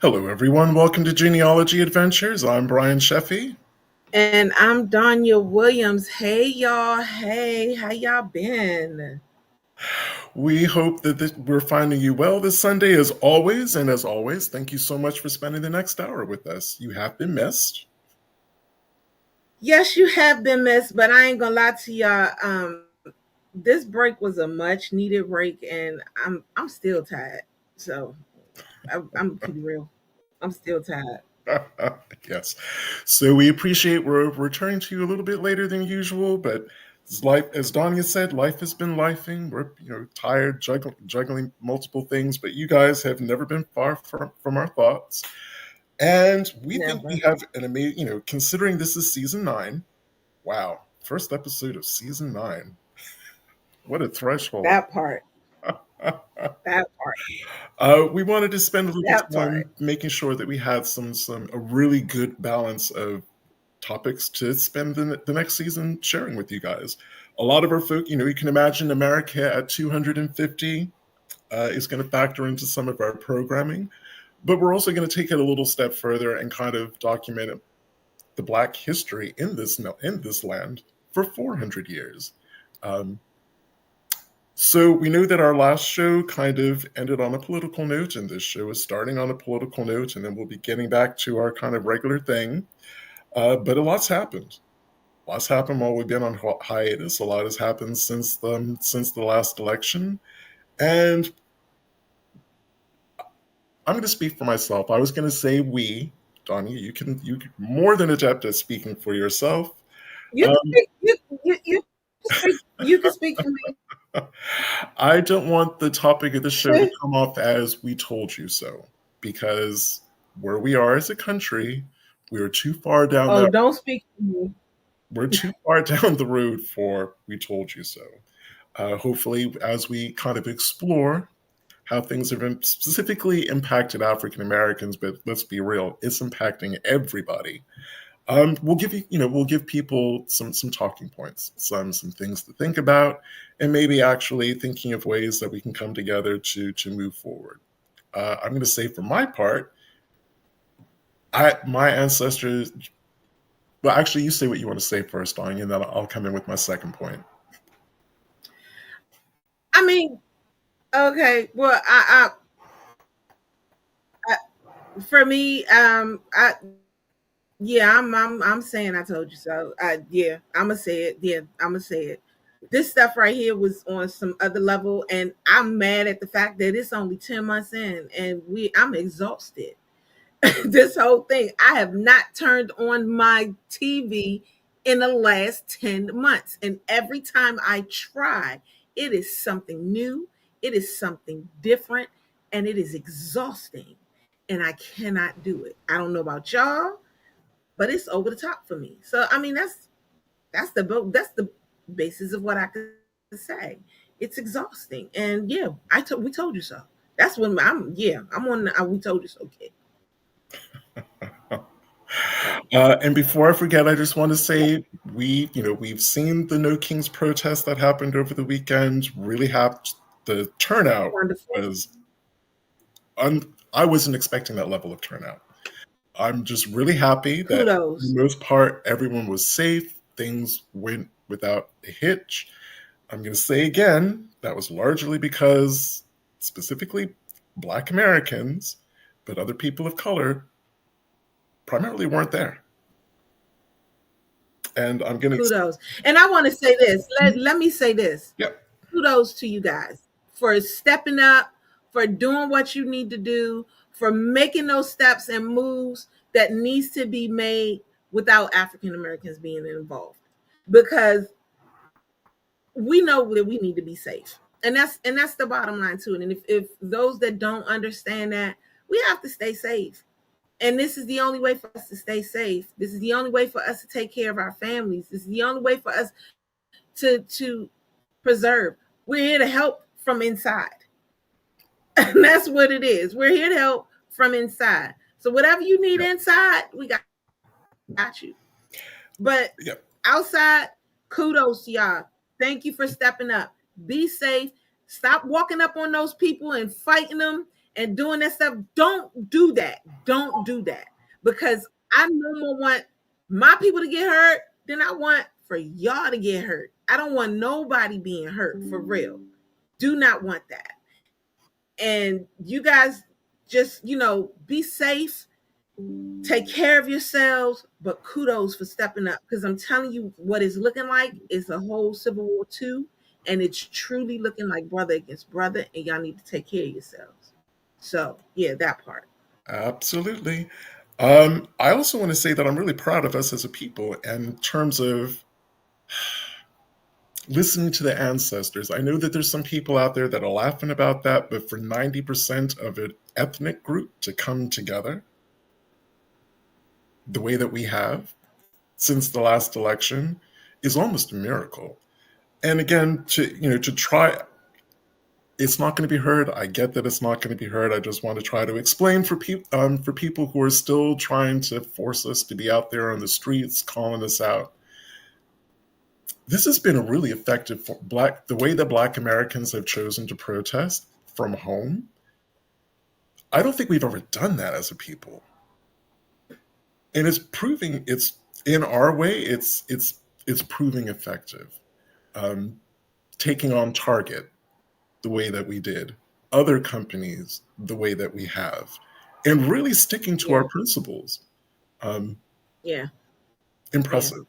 Hello, everyone. Welcome to Genealogy Adventures. I'm Brian Sheffy. And I'm Donya Williams. Hey, y'all. Hey, how y'all been? We hope that we're finding you well this Sunday as always. And as always, thank you so much for spending the next hour with us. You have been missed. Yes, you have been missed, but I ain't gonna lie to y'all. This break was a much needed break, and I'm still tired. So I'm pretty real. I'm still tired. Yes. So we appreciate we're returning to you a little bit later than usual, but as Donya said, life has been lifing. We're tired, juggling multiple things, but you guys have never been far from our thoughts. And we think we Never. have an amazing, considering this is season 9. Wow, first episode of season 9. What a threshold. That part. That part. We wanted to spend a little That part. time making sure that we had a really good balance of topics to spend the next season sharing with you guys. A lot of our folk, you can imagine America at 250 is going to factor into some of our programming, but we're also going to take it a little step further and kind of document the Black history in this land for 400 years. Um, so we know that our last show kind of ended on a political note, and this show is starting on a political note, and then we'll be getting back to our kind of regular thing. But a lot's happened. Lots happened while we've been on hiatus. A lot has happened since the last election, and I'm going to speak for myself. I was going to say we, Donnie. You more than adept at speaking for yourself. You can Um, speak. You can speak for me. I don't want the topic of the show to come off as "we told you so," because where we are as a country, we are too far down Oh, that. don't speak for me. We're too far down the road for "we told you so." Hopefully, as we kind of explore how things have been specifically impacted African Americans, but let's be real, it's impacting everybody. We'll give people some talking points, some things to think about, and maybe actually thinking of ways that we can come together to move forward. I'm going to say, for my part, my ancestors. Well, actually, you say what you want to say first, Donnie, and then I'll come in with my second point. I mean, okay. Well, for me, yeah, I'm saying I told you so. Yeah, I'm gonna say it. Yeah, I'm gonna say it. This stuff right here was on some other level, and I'm mad at the fact that it's only 10 months in, and I'm exhausted. This whole thing, I have not turned on my TV in the last 10 months, and every time I try, it is something new. It is something different, and it is exhausting, and I cannot do it. I don't know about y'all, but it's over the top for me. So I mean, that's the basis of what I could say. It's exhausting, and yeah, we told you so. That's when I'm on the we told you so, kid. And before I forget, I just want to say we've seen the No Kings protest that happened over the weekend. Really happy. The turnout Wonderful. was. I wasn't expecting that level of turnout. I'm just really happy that for Kudos. the most part everyone was safe. Things went without a hitch. I'm going to say again, that was largely because specifically Black Americans, but other people of color primarily weren't there. And I'm going to. Kudos. And I want to say this. Let me say this. Yeah. Kudos to you guys for stepping up, for doing what you need to do, for making those steps and moves that needs to be made without African Americans being involved. Because we know that we need to be safe. And that's the bottom line to it. And if those that don't understand that, we have to stay safe. And this is the only way for us to stay safe. This is the only way for us to take care of our families. This is the only way for us to preserve. We're here to help from inside. And that's what it is. We're here to help from inside. So whatever you need inside, we got you. But Yeah. outside, kudos to y'all. Thank you for stepping up. Be safe. Stop walking up on those people and fighting them and doing that stuff. Don't do that. Don't do that. Because I no more want my people to get hurt than I want for y'all to get hurt. I don't want nobody being hurt for real. Do not want that. And you guys just, be safe, take care of yourselves, but kudos for stepping up, because I'm telling you what it's looking like is a whole Civil War II, and it's truly looking like brother against brother, and y'all need to take care of yourselves. So yeah, that part. Absolutely. I also want to say that I'm really proud of us as a people in terms of listening to the ancestors. I know that there's some people out there that are laughing about that, but for 90% of an ethnic group to come together the way that we have since the last election is almost a miracle. And again, to try, it's not going to be heard. I get that it's not going to be heard. I just want to try to explain for people who are still trying to force us to be out there on the streets calling us out. This has been a really effective the way that Black Americans have chosen to protest from home. I don't think we've ever done that as a people, and it's proving it's in our way. It's proving effective. Taking on Target the way that we did, other companies the way that we have, and really sticking to our principles. Yeah. Impressive.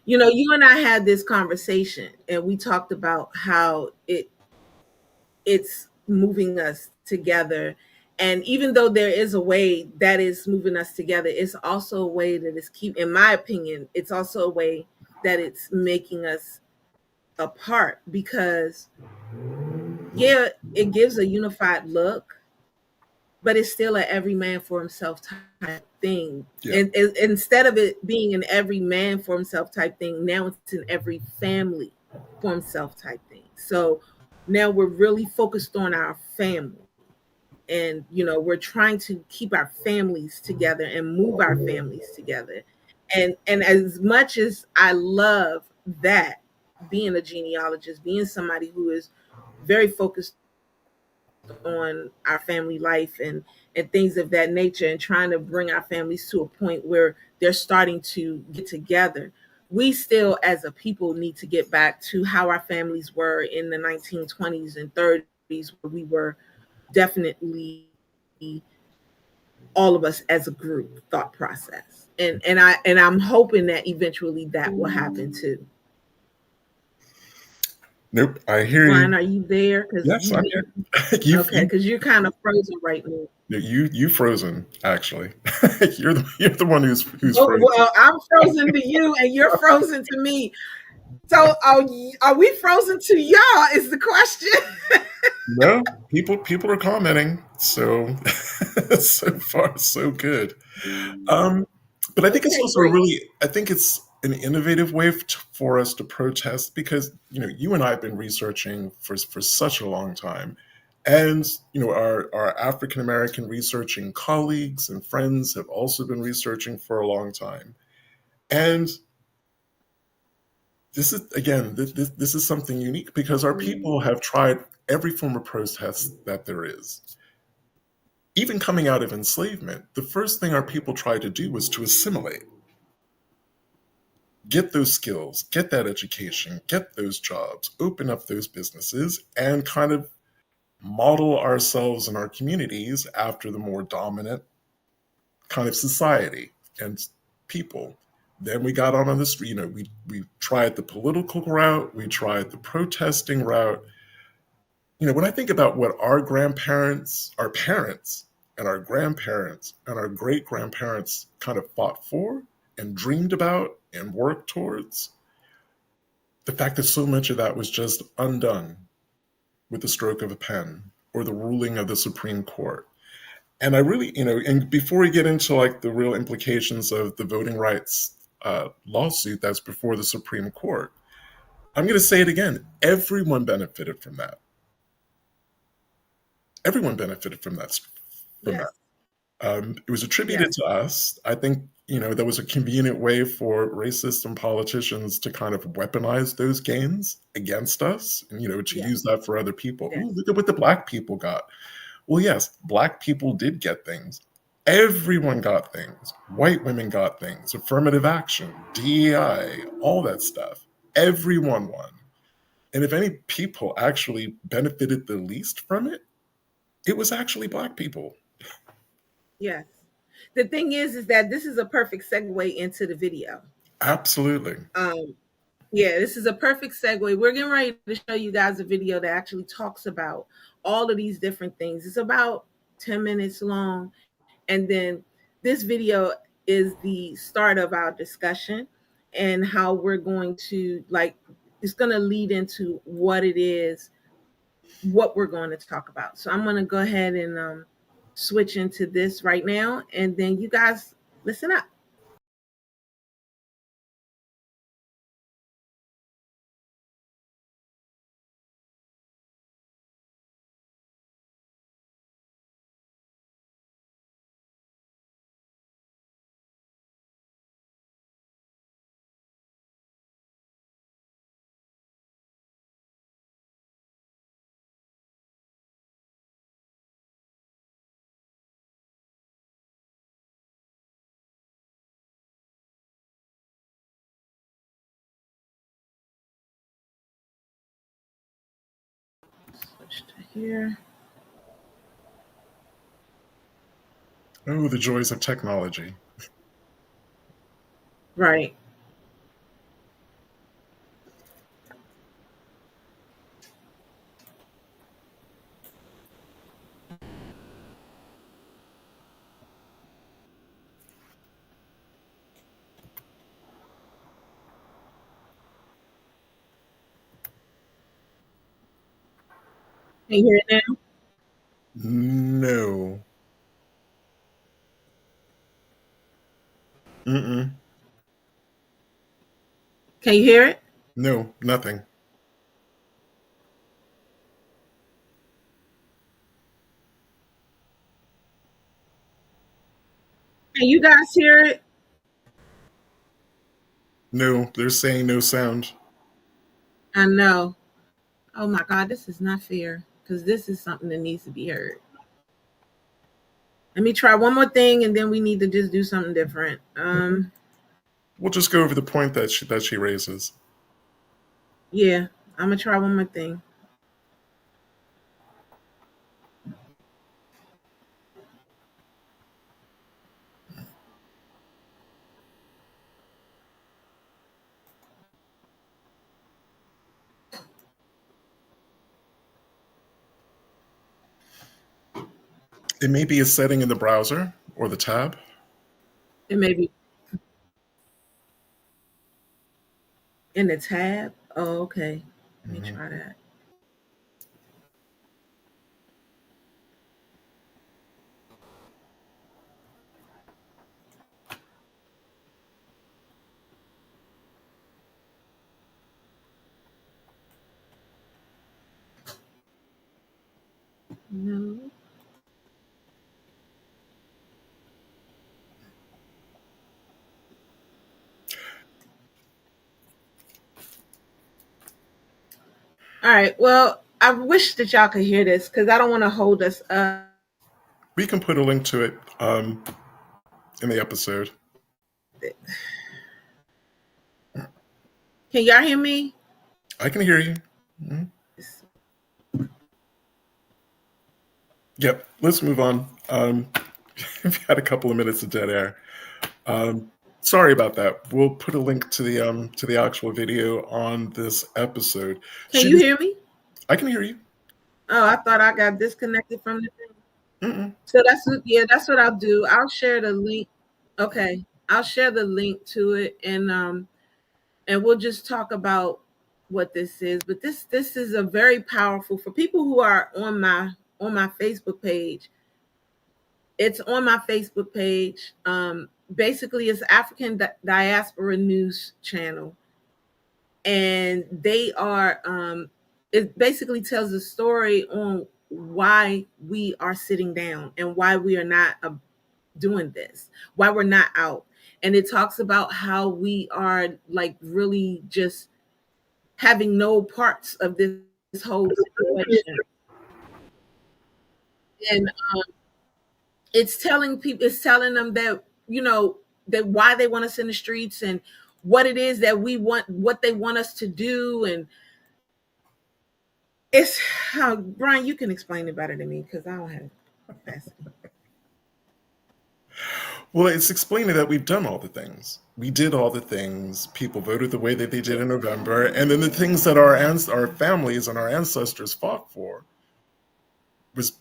You and I had this conversation, and we talked about how it's moving us together. And even though there is a way that is moving us together, it's also a way that is in my opinion, it's also a way that it's making us apart, because yeah, it gives a unified look, but it's still a every man for himself type thing. Yeah. And instead of it being an every man for himself type thing, now it's an every family for himself type thing. So now we're really focused on our family. And we're trying to keep our families together and move our families together. And as much as I love that, being a genealogist, being somebody who is very focused on our family life and things of that nature, and trying to bring our families to a point where they're starting to get together, we still as a people need to get back to how our families were in the 1920s and 30s, where we were definitely all of us as a group thought process. And I'm hoping that eventually that will happen too. Nope, I hear Brian, you. are you there? Yes, I'm here. Okay, because you're kind of frozen right now. You frozen, actually. you're the one who's frozen. Well, I'm frozen to you, and you're frozen to me. So are we frozen to y'all? Is the question. No, people are commenting, so so far so good. But I think it's also I think it's an innovative way for us to protest, because you and I have been researching for such a long time, and our African American researching colleagues and friends have also been researching for a long time, and this is again this is something unique, because our people have tried every form of protest that there is. Even coming out of enslavement, the first thing our people tried to do was to assimilate. Get those skills, get that education, get those jobs, open up those businesses, and kind of model ourselves and our communities after the more dominant kind of society and people. Then we got on the street, we tried the political route, we tried the protesting route. When I think about what our grandparents, our parents, and our grandparents and our great grandparents kind of fought for and dreamed about and worked towards, the fact that so much of that was just undone with the stroke of a pen or the ruling of the Supreme Court. And I really, and before we get into like the real implications of the voting rights lawsuit that's before the Supreme Court, I'm going to say it again. Everyone benefited from that. Everyone benefited from that. Yes. It was attributed to us. I think, there was a convenient way for racists and politicians to kind of weaponize those gains against us and, to use that for other people. Ooh, look at what the Black people got. Well, yes, black people did get things. Everyone got things. White women got things. Affirmative action, DEI, all that stuff. Everyone won. And if any people actually benefited the least from it, it was actually black people. Yes. The thing is that this is a perfect segue into the video. Absolutely. Um, yeah, this is a perfect segue. We're getting ready to show you guys a video that actually talks about all of these different things. It's about 10 minutes long. And then this video is the start of our discussion and how we're going to, like, it's going to lead into what it is, what we're going to talk about. So I'm going to go ahead and switch into this right now. And then you guys listen up. Switch to here. Oh, the joys of technology. Right. Can you hear it now? No. Mm-mm. Can you hear it? No, nothing. Can you guys hear it? No, they're saying no sound. I know. Oh my God, this is not fair because this is something that needs to be heard. Let me try one more thing and then we need to just do something different. We'll just go over the point that she raises. Yeah, I'm gonna try one more thing. It may be a setting in the browser or the tab. It may be in the tab. Oh, okay. Let me Mhm. try that. No. All right. Well, I wish that y'all could hear this because I don't want to hold us up. We can put a link to it in the episode. Can y'all hear me? I can hear you. Mhm. Yep. Let's move on. We've had a couple of minutes of dead air. Sorry about that. We'll put a link to the actual video on this episode. Can She you was, hear me? I can hear you. Oh, I thought I got disconnected from the thing. Mm-mm. So that's what I'll do. I'll share the link. Okay, I'll share the link to it, and we'll just talk about what this is. But this is a very powerful for people who are on my Facebook page. It's on my Facebook page. Basically, it's African Diaspora News Channel, and they are. It basically tells a story on why we are sitting down and why we are not doing this, why we're not out, and it talks about how we are like really just having no parts of this whole situation. And it's telling people, it's telling them that, that why they want us in the streets and what it is that we want, what they want us to do. And it's how, Brian, you can explain it better than me because I don't have capacity. Well, it's explaining that we've done all the things. We did all the things. People voted the way that they did in November, and then the things that our families and our ancestors fought for was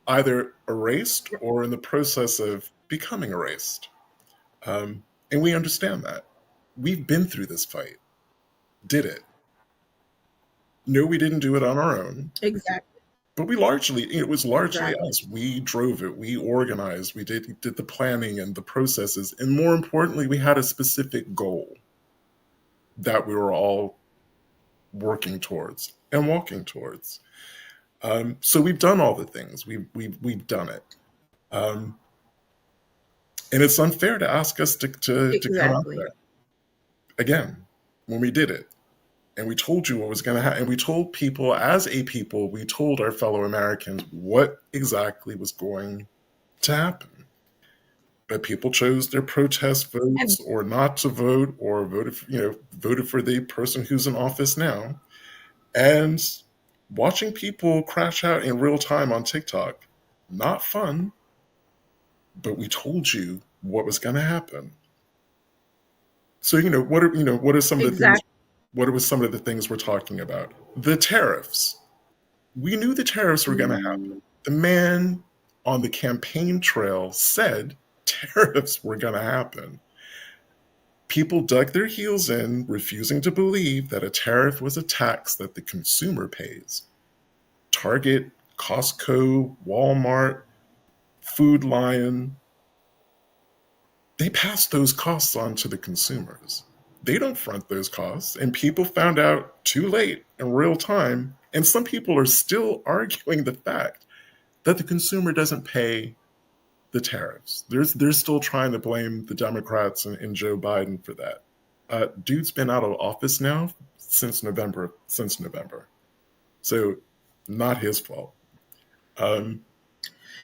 either erased or in the process of becoming erased. And we understand that. We've been through this fight. Did it? No, we didn't do it on our own. Exactly. But it was largely Exactly. us. We drove it. We organized. We did the planning and the processes. And more importantly, we had a specific goal that we were all working towards and walking towards. So we've done all the things. We've done it. And it's unfair to ask us to come out Exactly. there again when we did it. And we told you what was going to happen. And we told people, as a people, we told our fellow Americans what exactly was going to happen. But people chose their protest votes And or not to vote or voted for the person who's in office now. And watching people crash out in real time on TikTok, not fun, but we told you what was going to happen. So, what are some of the things? exactly. What were some of the things we're talking about? The tariffs. We knew the tariffs were going to happen. The man on the campaign trail said tariffs were going to happen. People dug their heels in, refusing to believe that a tariff was a tax that the consumer pays. Target, Costco, Walmart, Food Lion, they pass those costs on to the consumers. They don't front those costs, and people found out too late in real time. And some people are still arguing the fact that the consumer doesn't pay the tariffs. They're still trying to blame the Democrats and Joe Biden for that. Dude's been out of office now since November. So not his fault. And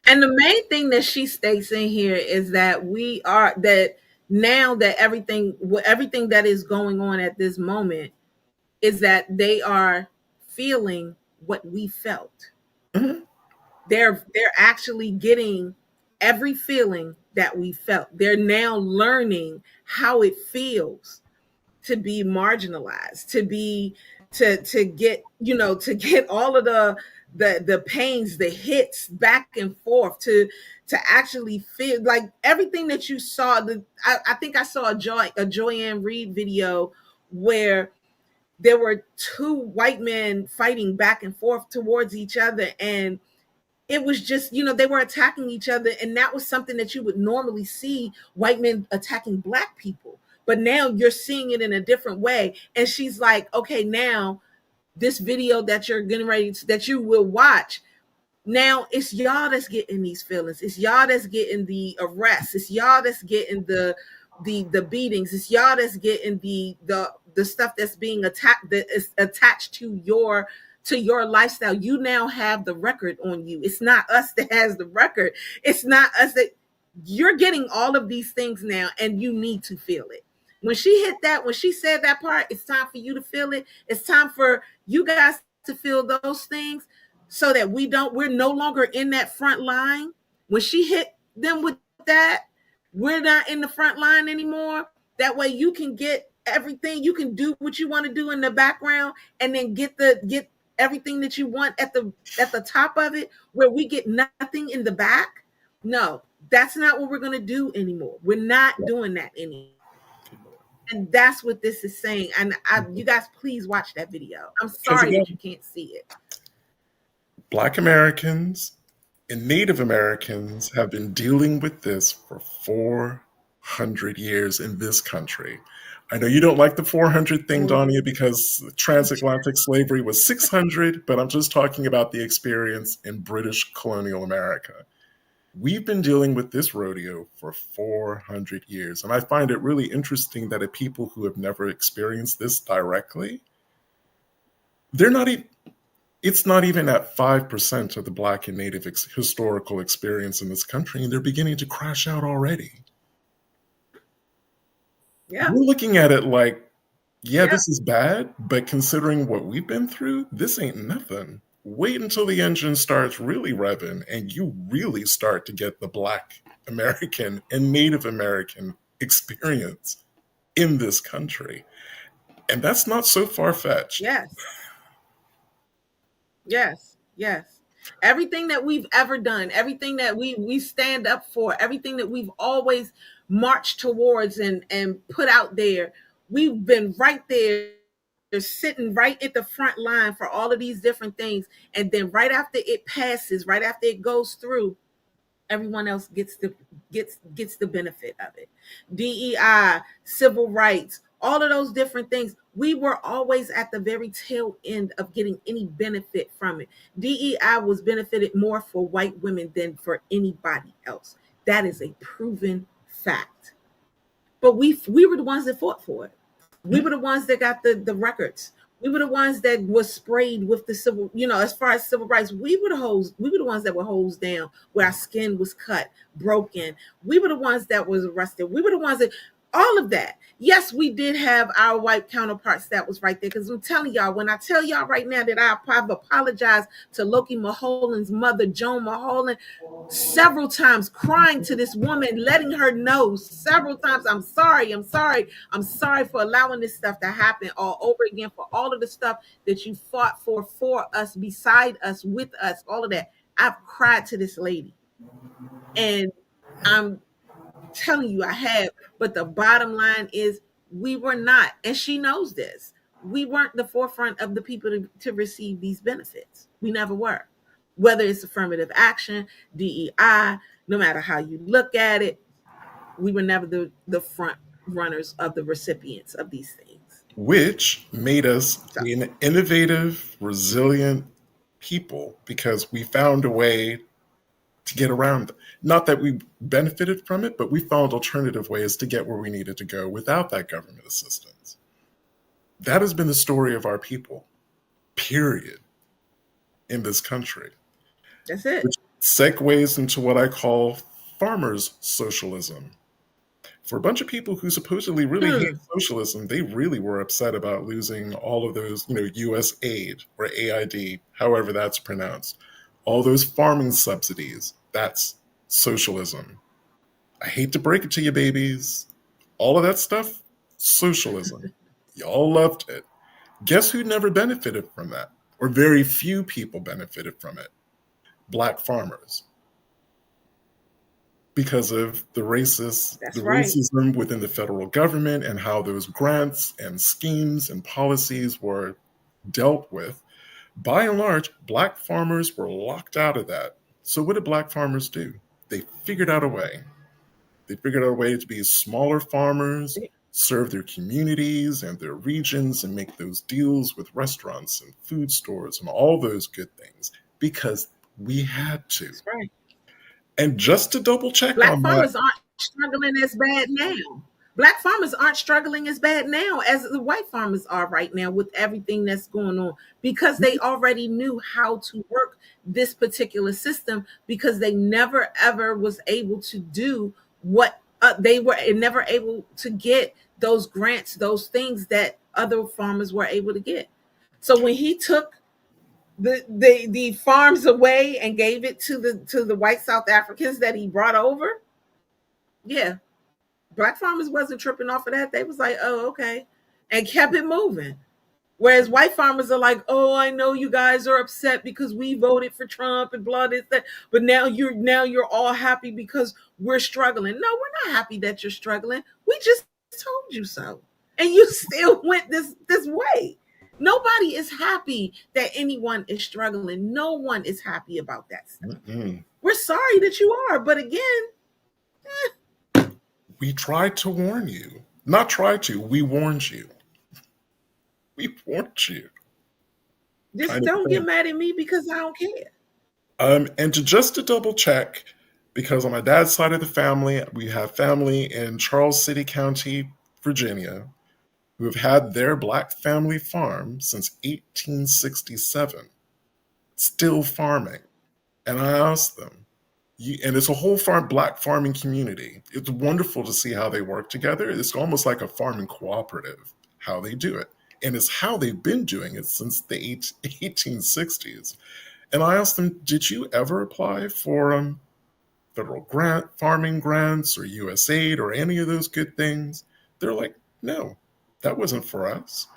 the main thing that she states in here is that that now that everything that is going on at this moment is that they are feeling what we felt. Mhm. They're actually getting every feeling that we felt. They're now learning how it feels to be marginalized, to get, to get all of the pains, the hits back and forth, to actually feel like everything that you saw. I think I saw a Joyanne Reed video where there were two white men fighting back and forth towards each other, and it was just, they were attacking each other, and that was something that you would normally see white men attacking black people, but now you're seeing it in a different way. And she's like, okay, now this video that you're getting ready that you will watch, now it's y'all that's getting these feelings, it's y'all that's getting the arrests, it's y'all that's getting the beatings, it's y'all that's getting the stuff that's being attacked, that is attached to your lifestyle. You now have the record on you. It's not us that has the record. It's not us that you're getting all of these things now, and you need to feel it. When she said that part, it's time for you to feel it. It's time for you guys to feel those things so that we're no longer in that front line. When she hit them with that, we're not in the front line anymore. That way you can get everything, you can do what you want to do in the background, and then get everything that you want at the top of it, where we get nothing in the back. No, that's not what we're going to do anymore. We're not doing that anymore. And that's what this is saying. And you guys, please watch that video. I'm Because sorry again, that you can't see it. Black Americans and Native Americans have been dealing with this for 400 years in this country. I know you don't like the 400 thing, Donya, because transatlantic slavery was 600, but I'm just talking about the experience in British colonial America. We've been dealing with this rodeo for 400 years, and I find it really interesting that people who have never experienced this directly, they're not even It's not even at 5% of the Black and Native historical experience in this country, and they're beginning to crash out already. Yeah. We're looking at it like, yeah, Yeah. this is bad, but considering what we've been through, this ain't nothing. Wait until the engine starts really revving and you really start to get the Black American and Native American experience in this country. And that's not so far-fetched. Yes. Yes. Yes. Everything that we've ever done, everything that we stand up for, everything that we've always marched towards and put out there, we've been right there sitting right at the front line for all of these different things. And then right after it passes, right after it goes through, everyone else gets the benefit of it. DEI, civil rights, all of those different things. We were always at the very tail end of getting any benefit from it. DEI was benefited more for white women than for anybody else. That is a proven fact. But we were the ones that fought for it. We were the ones that got the records. We were the ones that was sprayed with the civil, as far as civil rights, we were the ones that were hosed down, where our skin was cut, broken. We were the ones that was arrested. We were the ones that, all of that. Yes, we did have our white counterparts that was right there. Because I'm telling y'all, when I tell y'all right now that I've apologized to Loki Mulholland's mother, Joan Mulholland, several times, crying to this woman, letting her know several times, I'm sorry for allowing this stuff to happen all over again, for all of the stuff that you fought for us, beside us, with us, all of that. I've cried to this lady, and I'm telling you, I have. But the bottom line is, we were not, and she knows this, we weren't the forefront of the people to receive these benefits. We never were. Whether it's affirmative action, DEI, no matter how you look at it, we were never the front runners of the recipients of these things. Which made us an innovative, resilient people, because we found a way to get around it. Not that we benefited from it, but we found alternative ways to get where we needed to go without that government assistance. That has been the story of our people, period, in this country. That's it. Which segues into what I call farmers' socialism. For a bunch of people who supposedly really hate socialism, they really were upset about losing all of those, U.S. aid, or AID, however that's pronounced. All those farming subsidies, that's socialism. I hate to break it to you, babies. All of that stuff, socialism. Y'all loved it. Guess who never benefited from that? Or very few people benefited from it? Black farmers. Because of the racism within the federal government, and how those grants and schemes and policies were dealt with. By and large, Black farmers were locked out of that. So what did Black farmers do? They figured out a way. They figured out a way to be smaller farmers, serve their communities and their regions, and make those deals with restaurants and food stores and all those good things, because we had to. That's right. And just to double check Black on farmers that, aren't struggling as bad now. Black farmers aren't struggling as bad now as the white farmers are right now, with everything that's going on, because they already knew how to work this particular system, because they never ever was able to do what they were never able to get those grants, those things that other farmers were able to get. So when he took the farms away and gave it to the white South Africans that he brought over, yeah, Black farmers wasn't tripping off of that. They was like, oh, okay, and kept it moving. Whereas white farmers are like, oh, I know you guys are upset because we voted for Trump and blah, this, that, but now you're all happy because we're struggling. No, we're not happy that you're struggling. We just told you so, and you still went this way. Nobody is happy that anyone is struggling. No one is happy about that stuff. We're sorry that you are, but again, we tried to warn you. Not tried to, we warned you. We warned you. Just don't get mad at me because I don't care. And just to double check, because on my dad's side of the family, we have family in Charles City County, Virginia, who have had their Black family farm since 1867. still farming. And I asked them, and it's a whole black farming community. It's wonderful to see how they work together. It's almost like a farming cooperative, how they do it. And it's how they've been doing it since the 1860s. And I asked them, did you ever apply for federal farming grants or USAID or any of those good things? They're like, no, that wasn't for us.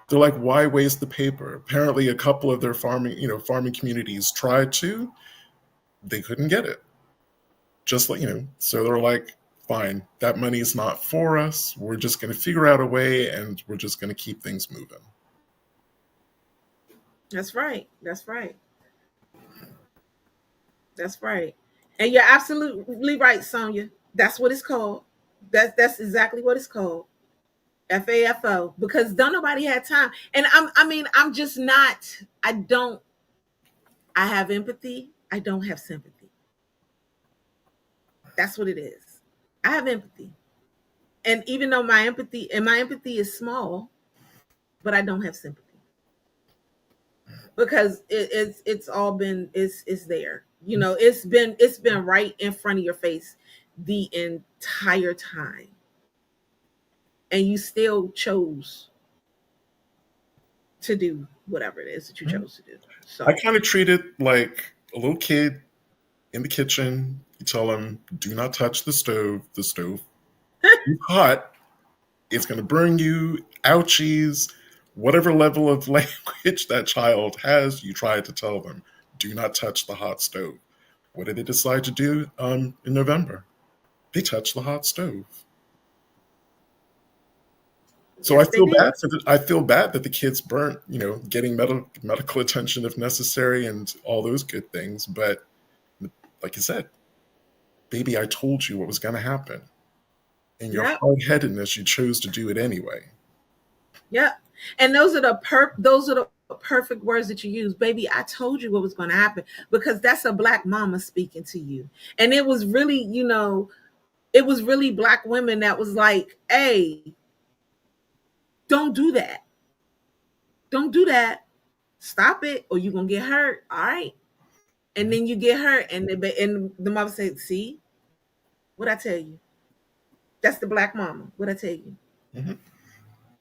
They're like, why waste the paper? Apparently a couple of their farming communities tried to, they couldn't get it. Just like, so they're like, fine, that money is not for us. We're just going to figure out a way and we're just going to keep things moving. That's right. That's right. That's right. And you're absolutely right, Sonia. That's what it's called. That's exactly what it's called. FAFO. Because don't nobody have time. And I'm just not, I have empathy. I don't have sympathy. That's what it is. I have empathy. And even though my empathy is small, but I don't have sympathy. Because it's all been it's there. It's been right in front of your face the entire time. And you still chose to do whatever it is that you chose to do. So I kind of treat it like a little kid in the kitchen. You tell them, do not touch the stove. The stove is hot. It's going to burn you. Ouchies. Whatever level of language that child has, you try to tell them, do not touch the hot stove. What did they decide to do in November? They touched the hot stove. So yes, I feel bad that the kids burnt, getting medical attention if necessary and all those good things. But like you said, baby, I told you what was going to happen. In your hard-headedness, you chose to do it anyway. Yeah. And those are the perfect words that you use. Baby, I told you what was going to happen, because that's a Black mama speaking to you. And it was really, it was really Black women that was like, hey, don't do that. Don't do that. Stop it, or you're going to get hurt. All right. And then you get hurt. And the mother said, see, what I tell you? That's the Black mama. What I tell you? Mm-hmm.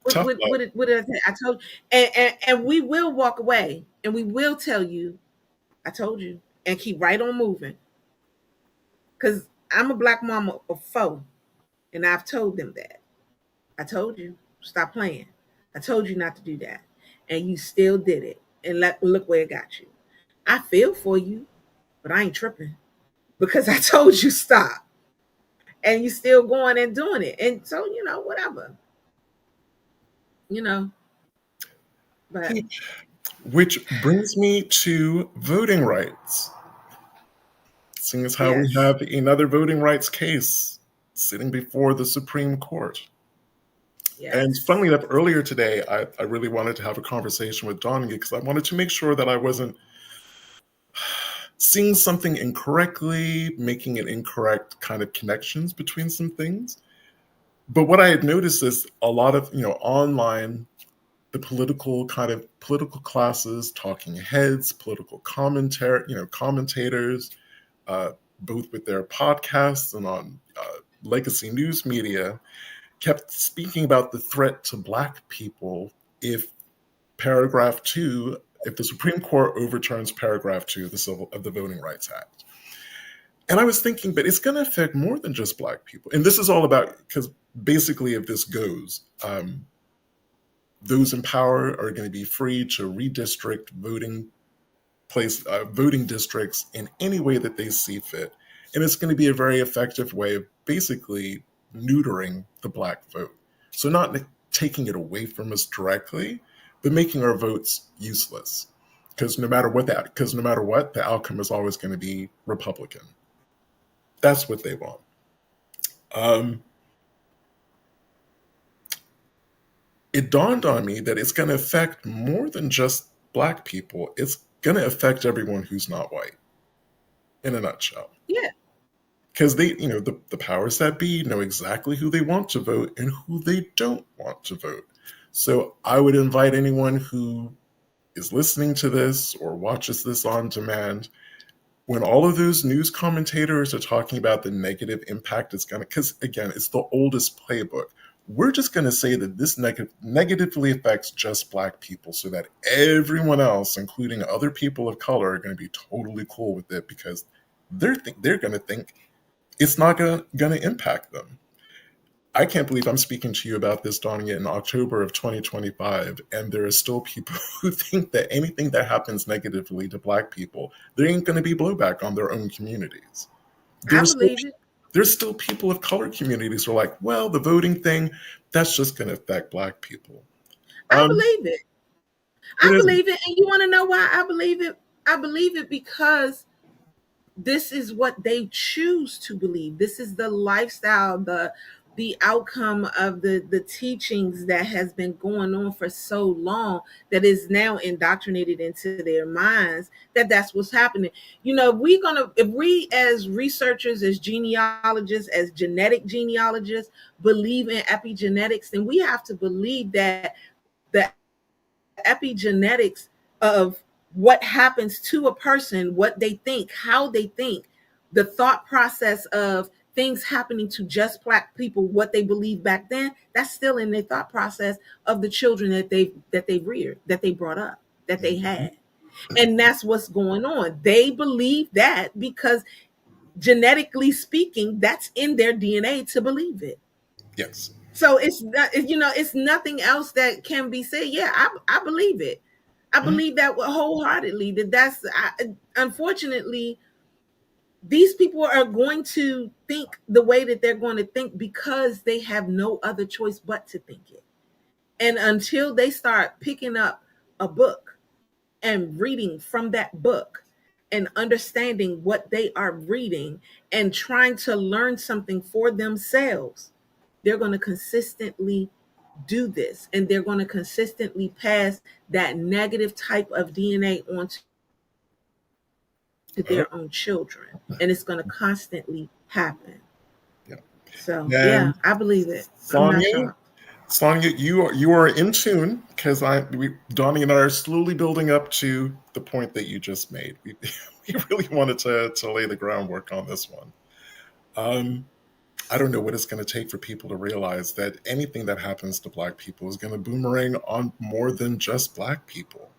What did I say? I told you. And we will walk away and we will tell you, I told you, and keep right on moving. Because I'm a Black mama of 4, and I've told them that. I told you, stop playing. I told you not to do that. And you still did it. And look where it got you. I feel for you, but I ain't tripping, because I told you stop. And you still going and doing it. And so, whatever. But which brings me to voting rights. Seeing as how we have another voting rights case sitting before the Supreme Court. Yes. And funnily enough, earlier today, I really wanted to have a conversation with Donya, because I wanted to make sure that I wasn't seeing something incorrectly, making an incorrect kind of connections between some things. But what I had noticed is a lot of, online, the political classes, talking heads, political commentators, both with their podcasts and on legacy news media, kept speaking about the threat to Black people if paragraph 2, if the Supreme Court overturns paragraph 2 of the Voting Rights Act. And I was thinking, but it's going to affect more than just Black people. And this is all about, because basically if this goes, those in power are going to be free to redistrict voting districts in any way that they see fit. And it's going to be a very effective way of basically neutering the Black vote. So not taking it away from us directly, but making our votes useless. Because no matter what, the outcome is always going to be Republican. That's what they want. It dawned on me that it's going to affect more than just Black people. It's going to affect everyone who's not white, in a nutshell. Yeah. Because they, the powers that be know exactly who they want to vote and who they don't want to vote. So I would invite anyone who is listening to this or watches this on demand, when all of those news commentators are talking about the negative impact it's going to, because again, it's the oldest playbook. We're just going to say that this negatively affects just Black people so that everyone else, including other people of color, are going to be totally cool with it because they're going to think it's not going to impact them. I can't believe I'm speaking to you about this, Donya, in October of 2025, and there are still people who think that anything that happens negatively to Black people, there ain't going to be blowback on their own communities. I There's still, believe it. there's still people of color communities who are like, well, the voting thing, that's just going to affect Black people. I Um, believe it. it I is, believe it. And you want to know why I believe it? I believe it because this is what they choose to believe. This is the lifestyle, the outcome of the teachings that has been going on for so long, that is now indoctrinated into their minds, that that's what's happening. You know, if we as researchers, as genealogists, as genetic genealogists believe in epigenetics, then we have to believe that the epigenetics of what happens to a person, what they think, how they think, the thought process of things happening to just Black people, what they believed back then, that's still in their thought process of the children that they reared, that they brought up, that they had. And that's what's going on. They believe that because genetically speaking, that's in their DNA to believe it. yes. So it's not, it's nothing else that can be said. Yeah, I believe it. I Mhm. believe that wholeheartedly. Unfortunately, these people are going to think the way that they're going to think because they have no other choice but to think it. And until they start picking up a book and reading from that book and understanding what they are reading and trying to learn something for themselves, they're going to consistently do this, and they're going to consistently pass that negative type of DNA on to Well, their own children, and it's going to constantly happen. yeah. So And yeah, I believe it. I'm not Sonia, shocked. Sonia, you are in tune because Donnie and I are slowly building up to the point that you just made. We we really wanted to lay the groundwork on this one. Um, I don't know what it's going to take for people to realize that anything that happens to Black people is going to boomerang on more than just Black people.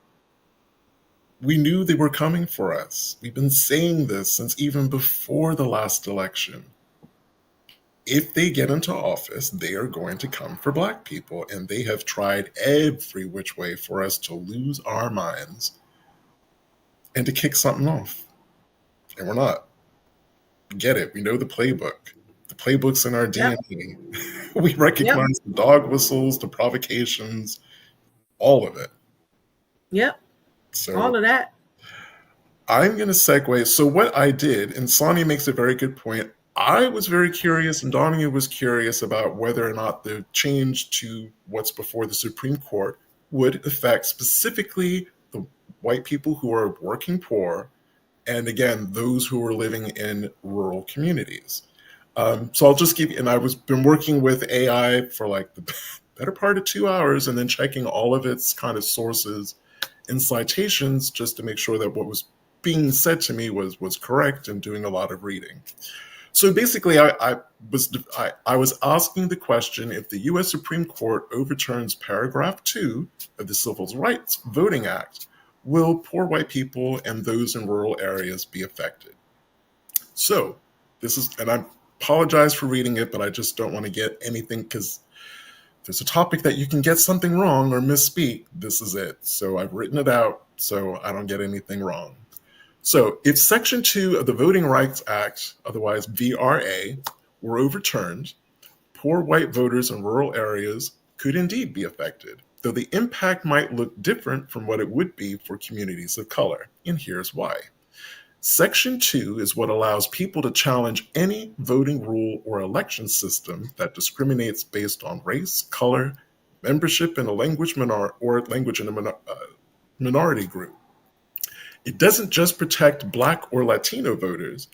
We knew they were coming for us. We've been saying this since even before the last election. If they get into office, they are going to come for Black people. And they have tried every which way for us to lose our minds and to kick something off. And we're not. Get it. We know the playbook. The playbook's in our Yep. DNA. We Yep. recognize the dog whistles, the provocations, all of it. Yep. So All of that. I'm going to segue. So what I did, and Sonia makes a very good point. I was very curious, and Donia was curious about whether or not the change to what's before the Supreme Court would affect specifically the white people who are working poor, and again, those who are living in rural communities. So I'll just give you, and I was been working with AI for like the better part of 2 hours, and then checking all of its kind of sources and citations just to make sure that what was being said to me was correct, and doing a lot of reading. So basically, I was asking the question: if the U.S. Supreme Court overturns paragraph 2 of the Civil Rights Voting Act, will poor white people and those in rural areas be affected? So this is, and I apologize for reading it, but I just don't want to get anything, because there's a topic that you can get something wrong or misspeak. This is it. So I've written it out so I don't get anything wrong. So if Section 2 of the Voting Rights Act, otherwise VRA, were overturned, poor white voters in rural areas could indeed be affected, though the impact might look different from what it would be for communities of color. And here's why. Section 2 is what allows people to challenge any voting rule or election system that discriminates based on race, color, membership in a language or language in a minority group. It doesn't just protect Black or Latino voters,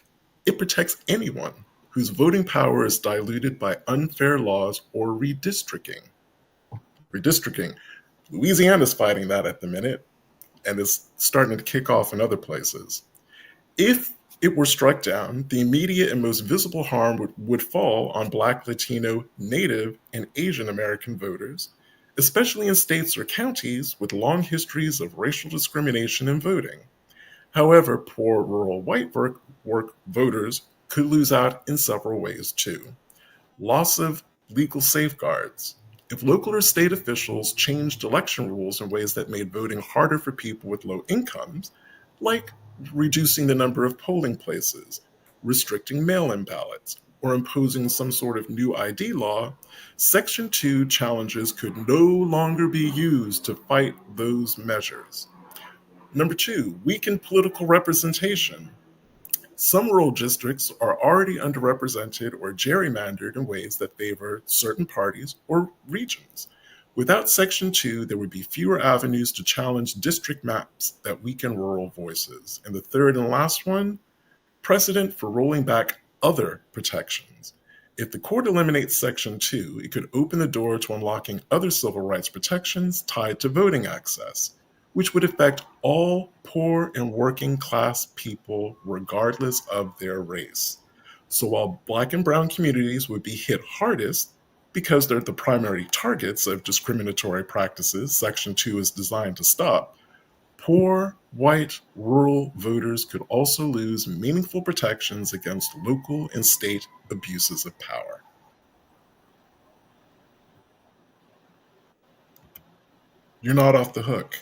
it protects anyone whose voting power is diluted by unfair laws or redistricting. Redistricting. Louisiana's fighting that at the minute. and it's starting to kick off in other places. If it were struck down, the immediate and most visible harm would fall on Black, Latino, Native, and Asian American voters, especially in states or counties with long histories of racial discrimination in voting. However, poor rural white work voters could lose out in several ways too. Loss of legal safeguards. If local or state officials changed election rules in ways that made voting harder for people with low incomes, like reducing the number of polling places, restricting mail in ballots, or imposing some sort of new ID law, Section 2 challenges could no longer be used to fight those measures. Number two, weakened political representation. Some rural districts are already underrepresented or gerrymandered in ways that favor certain parties or regions. Without Section 2, there would be fewer avenues to challenge district maps that weaken rural voices. And the third and last one, precedent for rolling back other protections. If the court eliminates Section 2, it could open the door to unlocking other civil rights protections tied to voting access, which would affect all poor and working class people regardless of their race. So while Black and Brown communities would be hit hardest because they're the primary targets of discriminatory practices Section 2 is designed to stop, poor, white, rural voters could also lose meaningful protections against local and state abuses of power. You're not off the hook.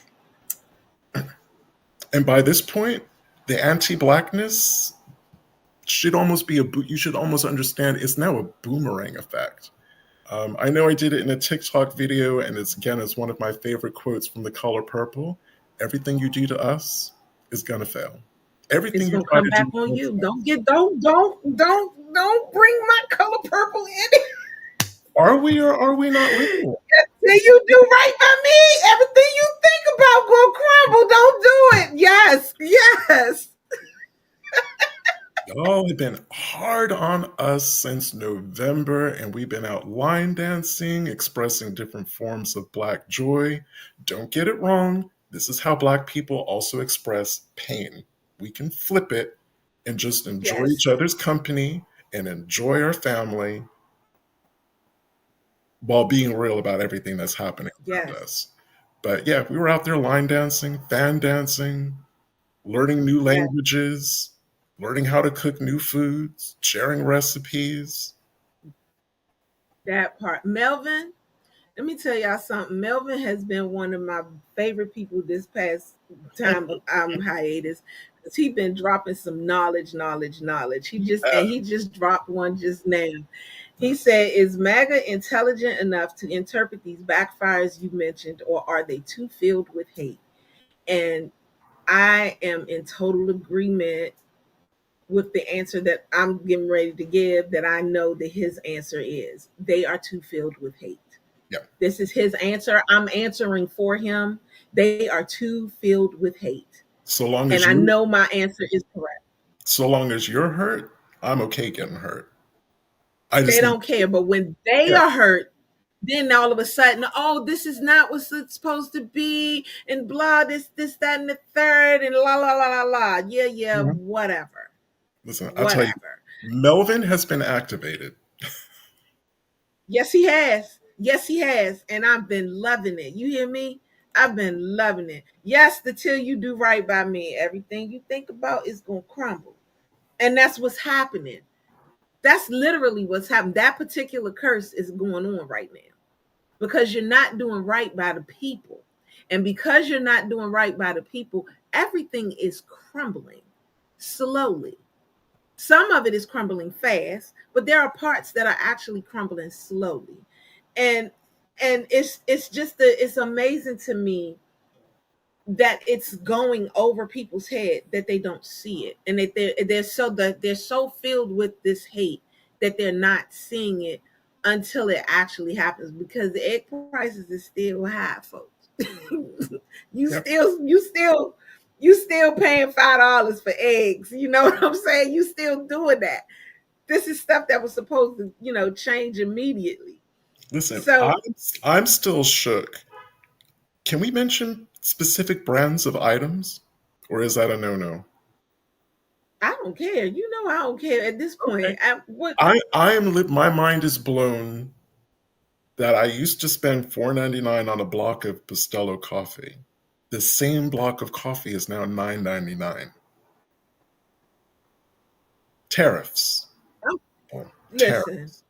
And by this point, the anti-blackness should almost be you should almost understand it's now a boomerang effect. I know I did it in a TikTok video, and it's one of my favorite quotes from The Color Purple. Everything you do to us is gonna fail. It's Everything you gonna try come to back do on to us, you. Don't bring my color purple in. are we or are we not real? Say you do right by me. Everything you think about will crumble. Don't do it. Yes, yes. Y'all have been hard on us since November, and we've been out line dancing, expressing different forms of Black joy. Don't get it wrong. This is how Black people also express pain. We can flip it and just enjoy Yes, each other's company and enjoy our family while being real about everything that's happening around yes, us. But yeah, we were out there line dancing, fan dancing, learning new yes. languages, learning how to cook new foods, sharing recipes. That part. Melvin, let me tell y'all something. Melvin has been one of my favorite people this past time hiatus. Because he been dropping some knowledge. He just dropped one just now. He said, "Is MAGA intelligent enough to interpret these backfires you mentioned, or are they too filled with hate?" And I am in total agreement with the answer that I'm getting ready to give, that I know that his answer is they are too filled with hate. Yeah. This is his answer. I'm answering for him. They are too filled with hate. So long And as I you know my answer is correct. so long as you're hurt, I'm okay getting hurt. I They just need don't care. But when they yeah. are hurt, then all of a sudden, oh, this is not what's it's supposed to be, and blah, that, and the third, and la la la la la. Yeah, Mhm. whatever. Listen, I'll tell you, Whatever. Melvin has been activated. Yes, he has. Yes, he has. And I've been loving it. You hear me? I've been loving it. Yes, the till you do right by me, everything you think about is going to crumble. And that's what's happening. That's literally what's happening. That particular curse is going on right now because you're not doing right by the people. And because you're not doing right by the people, everything is crumbling slowly. Some of it is crumbling fast, but there are parts that are actually crumbling slowly. And it's amazing to me that it's going over people's head that they don't see it, and that they're so filled with this hate that they're not seeing it until it actually happens, because the egg prices is still high, folks. you Yep. still you still you still paying $5 for eggs. You know what I'm saying? You still doing that. This is stuff that was supposed to, change immediately. Listen, So I'm still shook. Can we mention specific brands of items, or is that a no-no? I don't care. You know, I don't care at this Okay. point. What? My mind is blown that I used to spend $4.99 on a block of Bustelo coffee. The same block of coffee is now $9.99. Tariffs. Oh, Oh, listen, tariffs.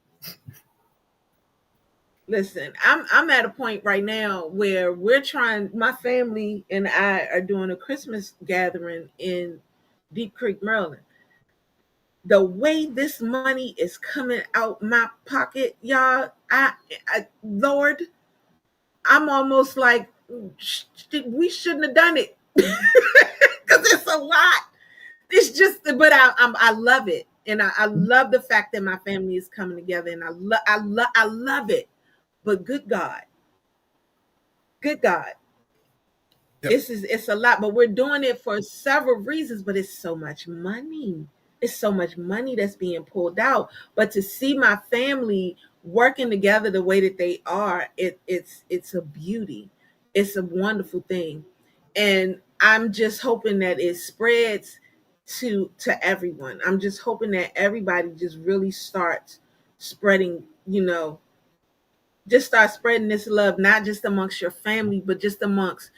listen. I'm at a point right now where we're trying. My family and I are doing a Christmas gathering in Deep Creek, Maryland. The way this money is coming out my pocket, y'all, Lord, I'm almost like we shouldn't have done it because it's a lot. It's just, but I love it, and I love the fact that my family is coming together, and I love it. But good God, Yep. it's a lot. But we're doing it for several reasons. But it's so much money. It's so much money that's being pulled out. But to see my family working together the way that they are, it's a beauty. It's a wonderful thing, and I'm just hoping that it spreads to everyone. I'm just hoping that everybody just really starts spreading, just start spreading this love, not just amongst your family, but just amongst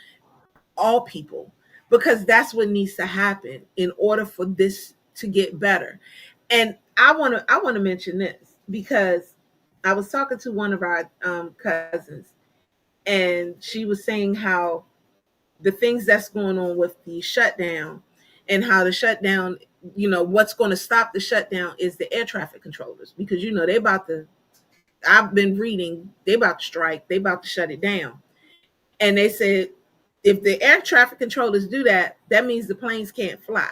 all people, because that's what needs to happen in order for this to get better. And I want to mention this because I was talking to one of our cousins, and she was saying how the things that's going on with the shutdown, and how the shutdown, what's going to stop the shutdown is the air traffic controllers, because they about to, I've been reading, they about to strike, they about to shut it down. And they said if the air traffic controllers do that, that means the planes can't fly.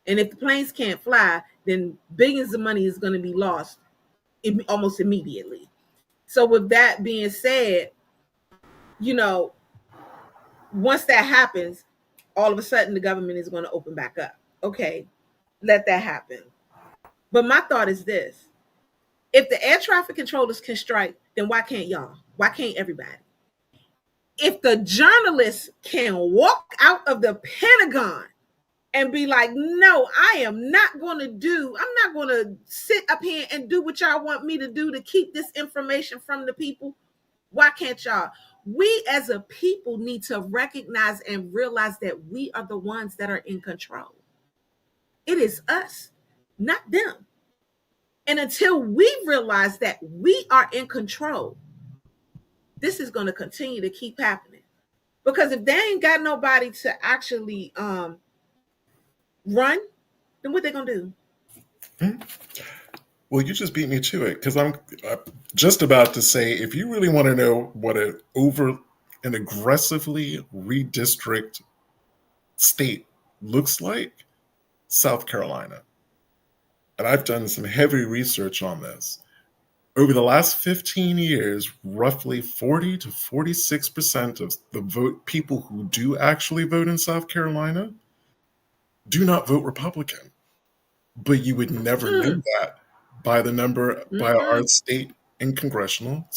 And if the planes can't fly, then billions of money is going to be lost almost immediately. So with that being said, you know, once that happens, all of a sudden the government is going to open back up. Okay, let that happen. But my thought is this: if the air traffic controllers can strike, then why can't y'all? Why can't everybody? If the journalists can walk out of the Pentagon and be like, no, I am not going to I'm not going to sit up here and do what y'all want me to do to keep this information from the people. Why can't y'all? We as a people need to recognize and realize that we are the ones that are in control. It is us, not them. And until we realize that we are in control, this is going to continue to keep happening. Because if they ain't got nobody to actually run, then what they gonna do? Hmm? Well, you just beat me to it because I'm just about to say if you really want to know what an aggressively redistrict state looks like, South Carolina. And I've done some heavy research on this. Over the last 15 years, roughly 40 to 46% of the people who do actually vote in South Carolina do not vote Republican. But you would never know that by our Mm-mm. state and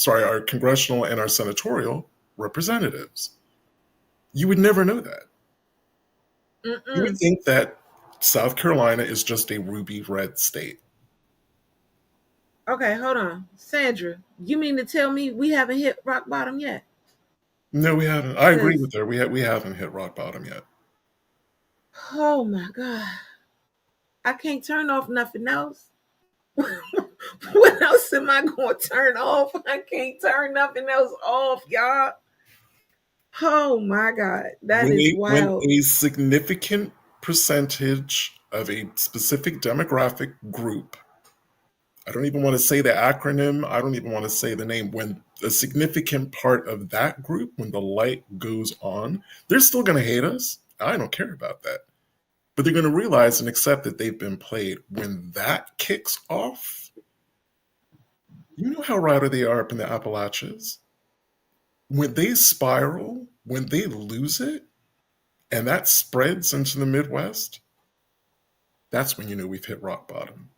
our congressional and our senatorial representatives. You would never know that. You would Mm-mm. think that South Carolina is just a ruby red state. Okay, hold on, Sandra. You mean to tell me we haven't hit rock bottom yet? No, we haven't. I agree Because with her. We haven't hit rock bottom yet. oh my god, I can't turn off nothing else. What else am I going to turn off? I can't turn nothing else off, y'all. Oh my god, that is When wild. a significant percentage of a specific demographic group, I don't even want to say the acronym, I don't even want to say the name, when a significant part of that group, when the light goes on, they're still going to hate us. I don't care about that. But they're going to realize and accept that they've been played. When that kicks off, you know how rowdy they are up in the Appalachians. When they spiral, when they lose it, and that spreads into the Midwest, that's when you know we've hit rock bottom.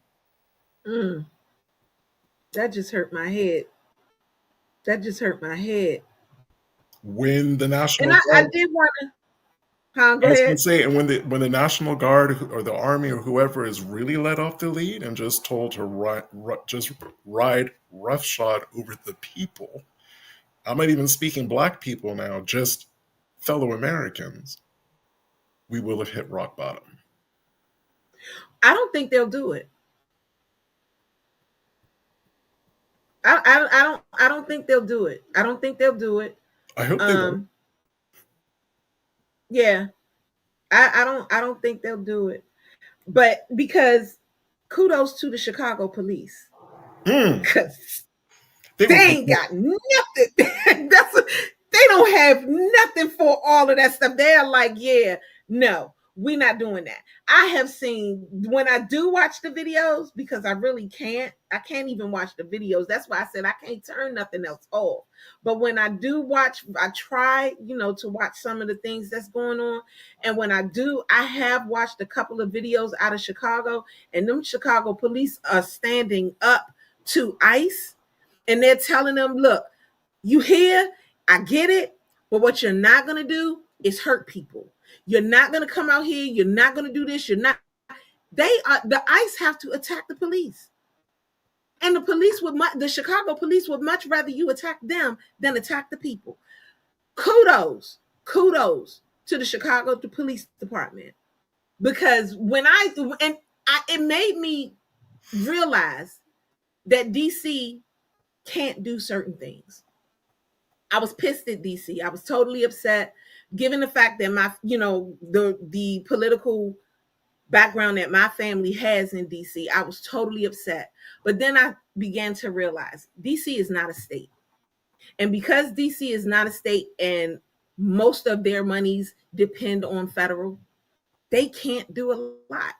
Mm, that just hurt my head. That just hurt my head. when the And National I Guard, did want to, I go was going ahead. to say, and when the National Guard or the Army or whoever is really let off the lead and just told to just ride roughshod over the people, I'm not even speaking black people now, just fellow Americans, we will have hit rock bottom. I don't think they'll do it. I don't think they'll do it. I don't think they'll do it. I hope they will. Um, yeah, I don't think they'll do it. But because kudos to the Chicago police, Mm, because they they were ain't prepared. got nothing. They don't have nothing for all of that stuff. They're like, yeah, no, we're not doing that. I have seen, when I do watch the videos, because I can't even watch the videos. That's why I said I can't turn nothing else off. But when I do watch, I try, to watch some of the things that's going on. And when I do, I have watched a couple of videos out of Chicago, and them Chicago police are standing up to ICE, and they're telling them, look, you here, I get it, but what you're not going to do is hurt people. You're not going to come out here, you're not going to do this, you're not. The ICE have to attack the police. And the Chicago police would much rather you attack them than attack the people. Kudos to the Chicago Police Department. Because it made me realize that DC can't do certain things. I was pissed at DC. I was totally upset, given the fact that the political background that my family has in DC. I was totally upset. But then I began to realize DC is not a state. And because DC is not a state and most of their monies depend on federal, they can't do a lot.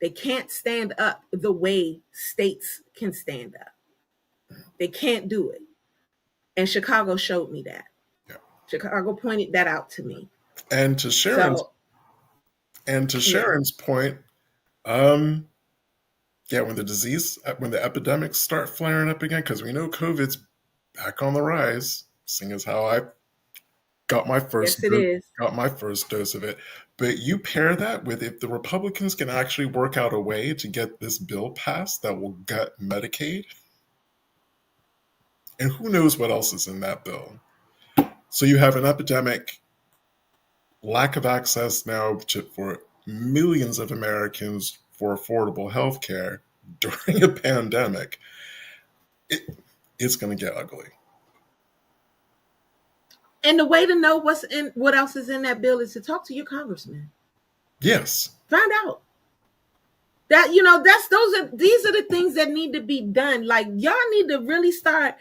They can't stand up the way states can stand up. They can't do it. And Chicago showed me that. Yeah. Chicago pointed that out to me. And to Sharon's So, and to yeah, Sharon's point, yeah, when the epidemics start flaring up again, because we know COVID's back on the rise, seeing as how I got my yes, first it is. got my first dose of it. But you pair that with, if the Republicans can actually work out a way to get this bill passed that will gut Medicaid, and who knows what else is in that bill. So you have an epidemic, lack of access now for millions of Americans for affordable health care during a pandemic. It's going to get ugly. And the way to know what else is in that bill is to talk to your congressman. Yes. Find out. These are the things that need to be done. Like, y'all need to really start.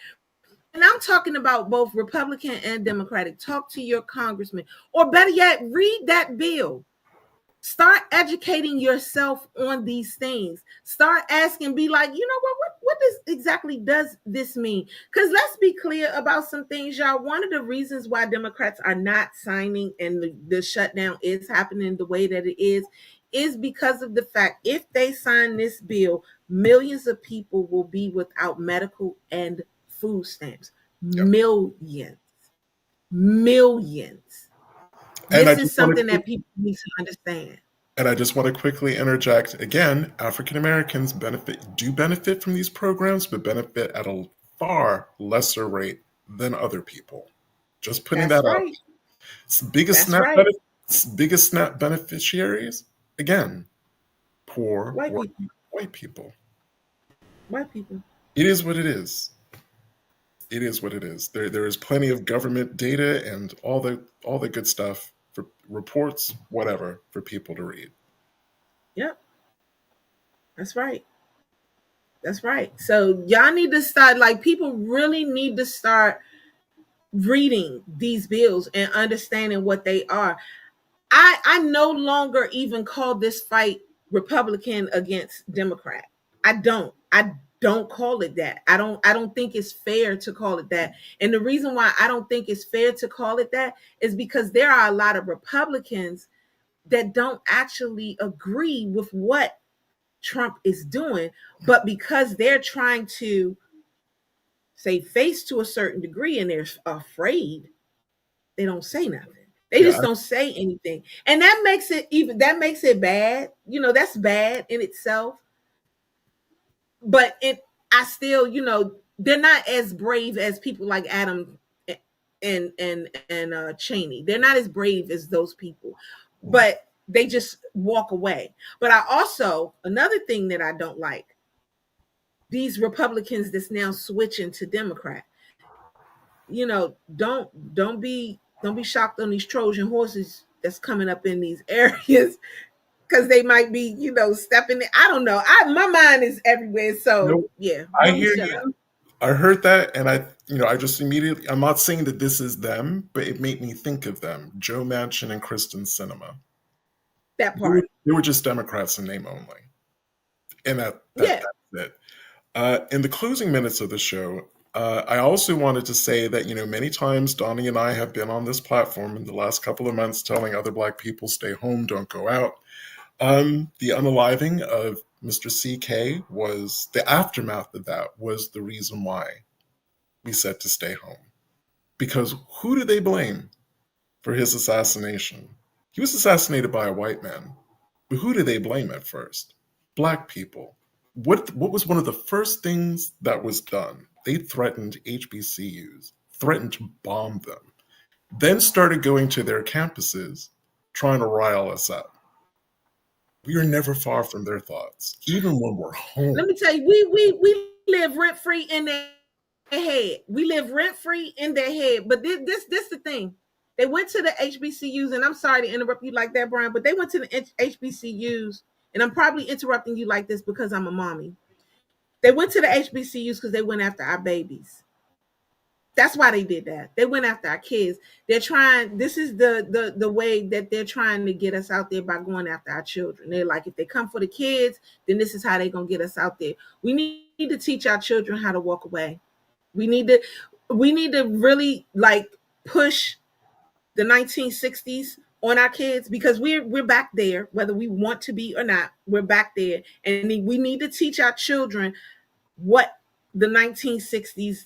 And I'm talking about both Republican and Democratic. Talk to your congressman, or better yet, read that bill. Start educating yourself on these things. Start asking, be like, what exactly does this mean? Because let's be clear about some things, y'all. One of the reasons why Democrats are not signing and the shutdown is happening the way that it is because of the fact, if they sign this bill, millions of people will be without medical and food stamps. Yep. Millions. And This is something that people need to understand. And I just want to quickly interject again, African Americans do benefit from these programs, but benefit at a far lesser rate than other people. Just putting That's that out. right. Biggest That's right. SNAP beneficiaries, again, poor White people. White people. It is what it is. It is what it is. There is plenty of government data and all the good stuff for reports, whatever, for people to read. Yep. That's right. That's right. So y'all need to start, like, people really need to start reading these bills and understanding what they are. I no longer even call this fight Republican against Democrat. I don't call it that. I don't think it's fair to call it that. And the reason why I don't think it's fair to call it that is because there are a lot of Republicans that don't actually agree with what Trump is doing, but because they're trying to save face to a certain degree and they're afraid, They don't say nothing. They Yeah, just don't say anything. And that makes it bad. That's bad in itself. But I still, they're not as brave as people like Adam and Cheney. They're not as brave as those people. But they just walk away. But I also, another thing that I don't like, these Republicans that's now switching to Democrat. Don't be shocked on these Trojan horses that's coming up in these areas, because they might be, stepping in. I don't know. My mind is everywhere. So no, yeah, I let me hear shut up. you. I heard that, and I just immediately. I'm not saying that this is them, but it made me think of them: Joe Manchin and Kristen Sinema. That They were, part. they were just Democrats in name only, and Yeah. that's it. In the closing minutes of the show, I also wanted to say that, many times Donnie and I have been on this platform in the last couple of months telling other Black people, stay home, don't go out. The unaliving of Mr. CK was the aftermath of that, was the reason why we said to stay home. Because who do they blame for his assassination? He was assassinated by a white man. But who do they blame at first? Black people. What was one of the first things that was done? They threatened HBCUs, threatened to bomb them, then started going to their campuses trying to rile us up. We are never far from their thoughts, even when we're Let home. me tell you, we live rent free in their head. We live rent free in their head. But this the thing. They went to the HBCUs, and I'm sorry to interrupt you like that, Brian, but they went to the HBCUs, and I'm probably interrupting you like this because I'm a mommy. They went to the HBCUs because they went after our babies. That's why they did that. They went after our kids. They're trying. This is the way that they're trying to get us out there, by going after our children. They're like, if they come for the kids, then this is how they're gonna get us out there. We need to teach our children how to walk away. We need to really like push the 1960s on our kids, because we're back there, whether we want to be or not. We're back there, and we need to teach our children what the 1960s,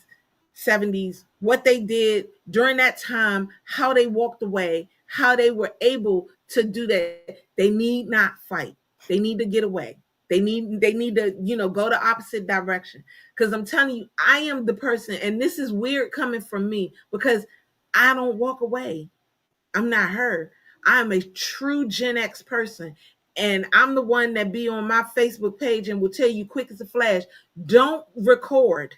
70s, what they did during that time, how they walked away, how they were able to do that. They need not fight. They need to get away. They need to, go the opposite direction. Because I'm telling you, I am the person, and this is weird coming from me, because I don't walk away. I'm not her. I'm a true Gen X person. And I'm the one that be on my Facebook page and will tell you quick as a flash, don't record.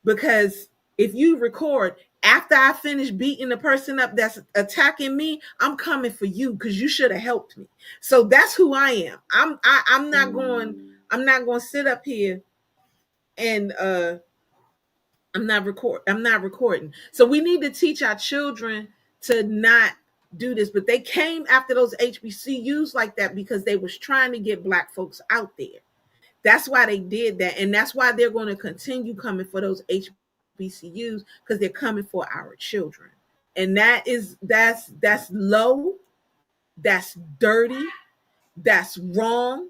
Because if you record after I finish beating the person up that's attacking me, I'm coming for you, because you should have helped me. So that's who I am. I'm not going to sit up here and I'm not recording. So we need to teach our children to not do this. But they came after those HBCUs like that because they was trying to get Black folks out there. That's why they did that, and that's why they're going to continue coming for those HBCUs, because they're coming for our children. And that's low, that's dirty, that's wrong,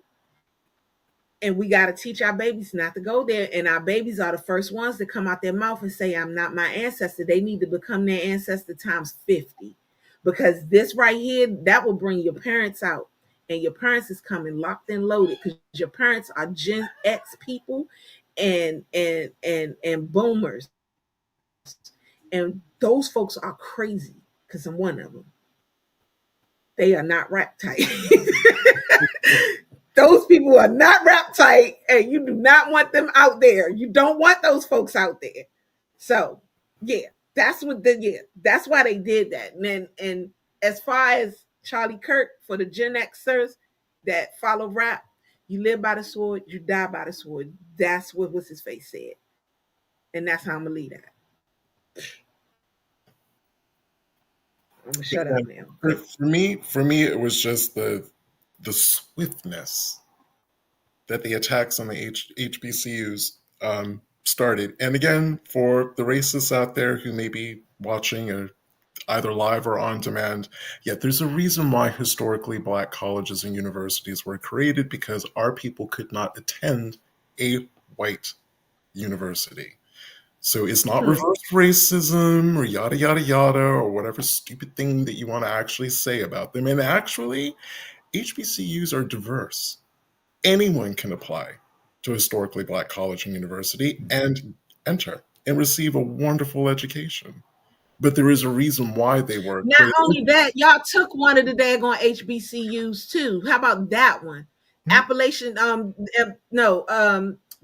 and we got to teach our babies not to go there. And our babies are the first ones to come out their mouth and say, I'm not my ancestor. They need to become their ancestor times 50, because this right here, that will bring your parents out, and your parents is coming locked and loaded, because your parents are Gen X people and boomers, and those folks are crazy, because I'm one of them. They are not rap tight. Those people are not rap tight, and you do not want them out there. You don't want those folks out there. So yeah, that's why they did that. And as far as Charlie Kirk, for the Gen Xers that follow rap, you live by the sword, you die by the sword. That's what what's his face said, and that's how I'm gonna leave that. I'm gonna shut up And now. for me, it was just the swiftness that the attacks on the HBCUs started. And again, for the racists out there who may be watching either live or on demand, yet there's a reason why historically Black colleges and universities were created, because our people could not attend a white university. So it's not Hmm. reverse racism or yada, yada, yada, or whatever stupid thing that you want to actually say about them. And actually, HBCUs are diverse. Anyone can apply to a historically Black college and university and enter and receive a wonderful education. But there is a reason why they were Not created. only that, y'all took one of the daggone HBCUs too. How about that one? Appalachian, no,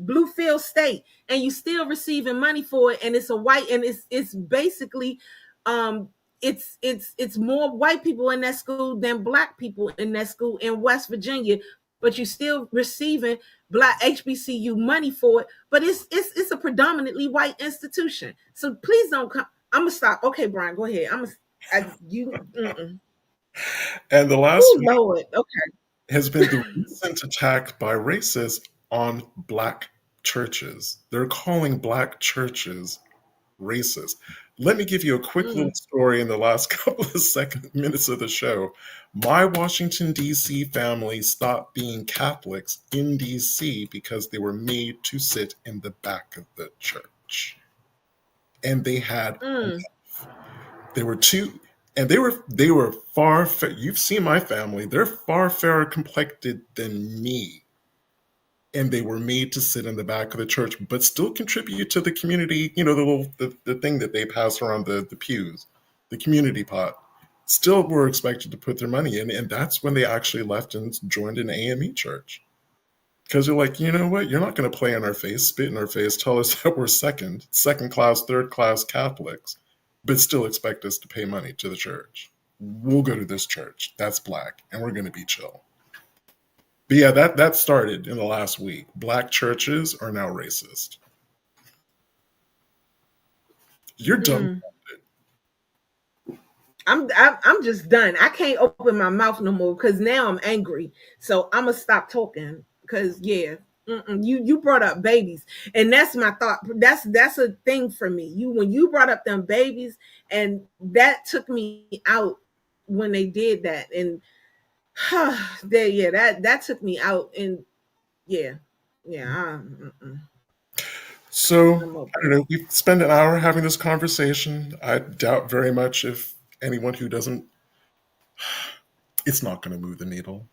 Bluefield State, and you still receiving money for it, and it's a white, and it's basically, um, it's more white people in that school than Black people in that school in West Virginia, but you still receiving Black HBCU money for it, but it's a predominantly white institution. So please don't come. I'm gonna stop. Okay, Brian, go ahead. You. Mm-mm. And the last Oh one Lord. Okay. has been the recent attack by racists on Black churches. They're calling Black churches racist. Let me give you a quick little Mm. story in the last couple of minutes of the show. My Washington, D.C. family stopped being Catholics in D.C. because they were made to sit in the back of the church. And they had, Mm. they were two, and they were far, you've seen my family, they're far fairer complected than me, and they were made to sit in the back of the church, but still contribute to the community. You know, the thing that they pass around the pews, the community pot. Still were expected to put their money in, and that's when they actually left and joined an AME church. Because they're like, you know what? You're not going to play in our face, spit in our face, tell us that we're second class, third class Catholics, but still expect us to pay money to the church. We'll go to this church that's Black, and we're going to be chill. But yeah, that started in the last week. Black churches are now racist. You're dumb. Mm. I'm just done. I can't open my mouth no more because now I'm angry. So I'm gonna stop talking because yeah. You brought up babies, and that's my thought. That's a thing for me. When you brought up them babies, and that took me out when they did that, and that took me out, and yeah, yeah. So I'm I don't okay. know. We've spent an hour having this conversation. I doubt very much if anyone who doesn't, it's not going to move the needle.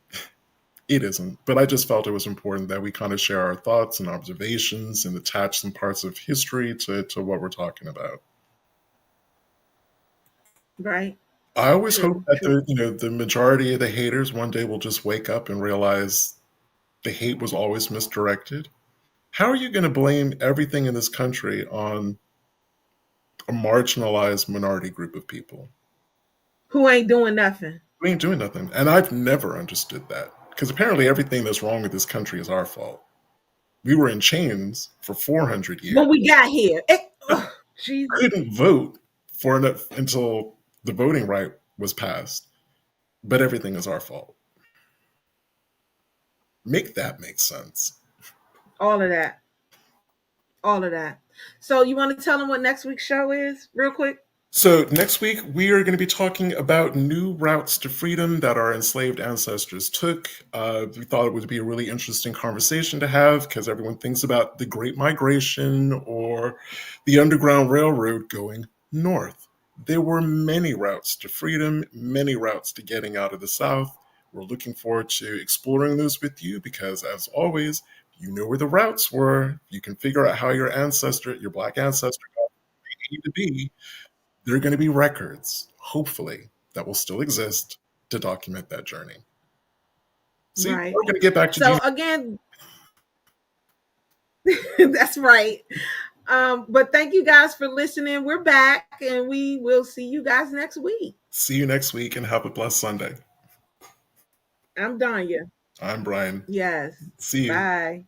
It isn't. But I just felt it was important that we kind of share our thoughts and observations and attach some parts of history to what we're talking about. Right. I always hope True. that True. the majority of the haters one day will just wake up and realize the hate was always misdirected. How are you going to blame everything in this country on a marginalized minority group of people? Who ain't doing nothing? We ain't doing nothing. And I've never understood that. Because apparently everything that's wrong with this country is our fault. We were in chains for 400 years. When we got here, Jesus. Couldn't vote until the voting right was passed. But everything is our fault. Make that make sense. All of that. All of that. So you want to tell them what next week's show is, real quick? So next week we are going to be talking about new routes to freedom that our enslaved ancestors took. We thought it would be a really interesting conversation to have because everyone thinks about the Great Migration or the Underground Railroad going north. There were many routes to freedom, many routes to getting out of the South. We're looking forward to exploring those with you because, as always, you know where the routes were. You can figure out how your Black ancestor, got where they need to be. There are going to be records, hopefully, that will still exist to document that journey. See, Right. we're going to get back to So Gene. again, that's right. But thank you guys for listening. We're back, and we will see you guys next week. See you next week and have a blessed Sunday. I'm Donya. I'm Brian. Yes. See you. Bye.